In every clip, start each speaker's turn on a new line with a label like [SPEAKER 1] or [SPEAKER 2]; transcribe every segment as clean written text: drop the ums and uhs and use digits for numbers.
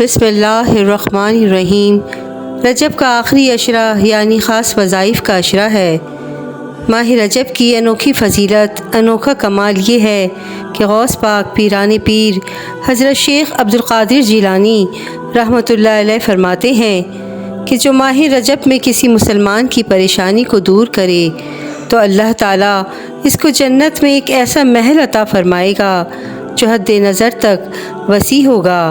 [SPEAKER 1] بسم اللہ الرحمن الرحیم۔ رجب کا آخری عشرہ یعنی خاص وظائف کا عشرہ ہے۔ ماہ رجب کی انوکھی فضیلت، انوکھا کمال یہ ہے کہ غوث پاک پیران پیر حضرت شیخ عبدالقادر جیلانی رحمۃ اللہ علیہ فرماتے ہیں کہ جو ماہ رجب میں کسی مسلمان کی پریشانی کو دور کرے تو اللہ تعالیٰ اس کو جنت میں ایک ایسا محل عطا فرمائے گا جو حد نظر تک وسیع ہوگا۔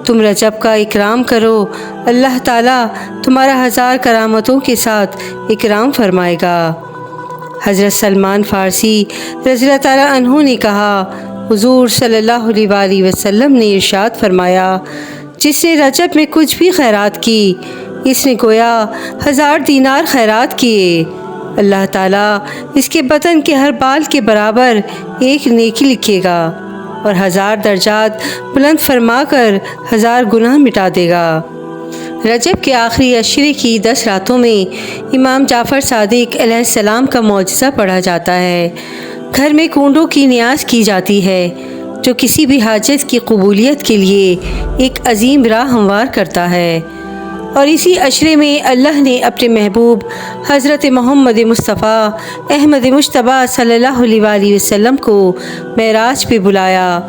[SPEAKER 1] تم رجب کا اکرام کرو، اللہ تعالیٰ تمہارا 1000 کرامتوں کے ساتھ اکرام فرمائے گا۔ حضرت سلمان فارسی رضی اللہ تعالیٰ عنہ نے کہا، حضور صلی اللہ علیہ وآلہ وسلم نے ارشاد فرمایا، جس نے رجب میں کچھ بھی خیرات کی اس نے گویا 1000 دینار خیرات کیے۔ اللہ تعالیٰ اس کے بدن کے ہر بال کے برابر ایک نیکی لکھے گا اور 1000 درجات بلند فرما کر 1000 گناہ مٹا دے گا۔ رجب کے آخری عشرے کی 10 راتوں میں امام جعفر صادق علیہ السلام کا معجزہ پڑھا جاتا ہے۔ گھر میں کنڈوں کی نیاز کی جاتی ہے جو کسی بھی حاجت کی قبولیت کے لیے ایک عظیم راہ ہموار کرتا ہے، اور اسی عشرے میں اللہ نے اپنے محبوب حضرت محمد مصطفیٰ احمد مجتبیٰ صلی اللہ علیہ وآلہ وسلم کو معراج پہ بلایا۔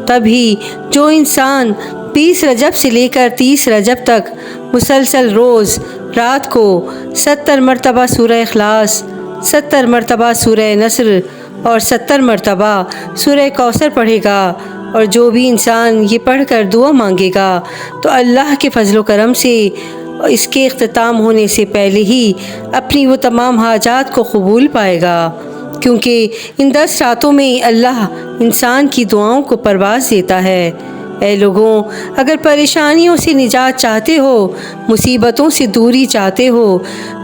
[SPEAKER 1] تبھی جو انسان 20 رجب سے لے کر 30 رجب تک مسلسل روز رات کو 70 مرتبہ سورہ اخلاص، 70 مرتبہ سورہ نصر اور 70 مرتبہ سورہ کوثر پڑھے گا، اور جو بھی انسان یہ پڑھ کر دعا مانگے گا تو اللہ کے فضل و کرم سے اس کے اختتام ہونے سے پہلے ہی اپنی وہ تمام حاجات کو قبول پائے گا، کیونکہ ان 10 راتوں میں اللہ انسان کی دعاؤں کو پرواز دیتا ہے۔ اے لوگوں، اگر پریشانیوں سے نجات چاہتے ہو، مصیبتوں سے دوری چاہتے ہو،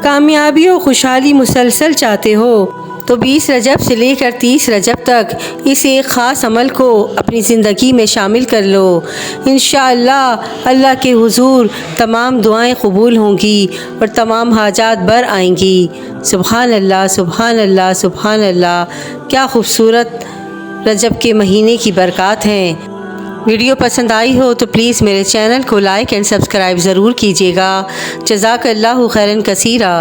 [SPEAKER 1] کامیابی و خوشحالی مسلسل چاہتے ہو، تو 20 رجب سے لے کر 30 رجب تک اس ایک خاص عمل کو اپنی زندگی میں شامل کر لو۔ انشاءاللہ اللہ کے حضور تمام دعائیں قبول ہوں گی اور تمام حاجات بر آئیں گی۔ سبحان اللہ، سبحان اللہ، سبحان اللہ۔ کیا خوبصورت رجب کے مہینے کی برکات ہیں۔ ویڈیو پسند آئی ہو تو پلیز میرے چینل کو لائک اینڈ سبسکرائب ضرور کیجیے گا۔ جزاک اللہ خیرا کثیرا۔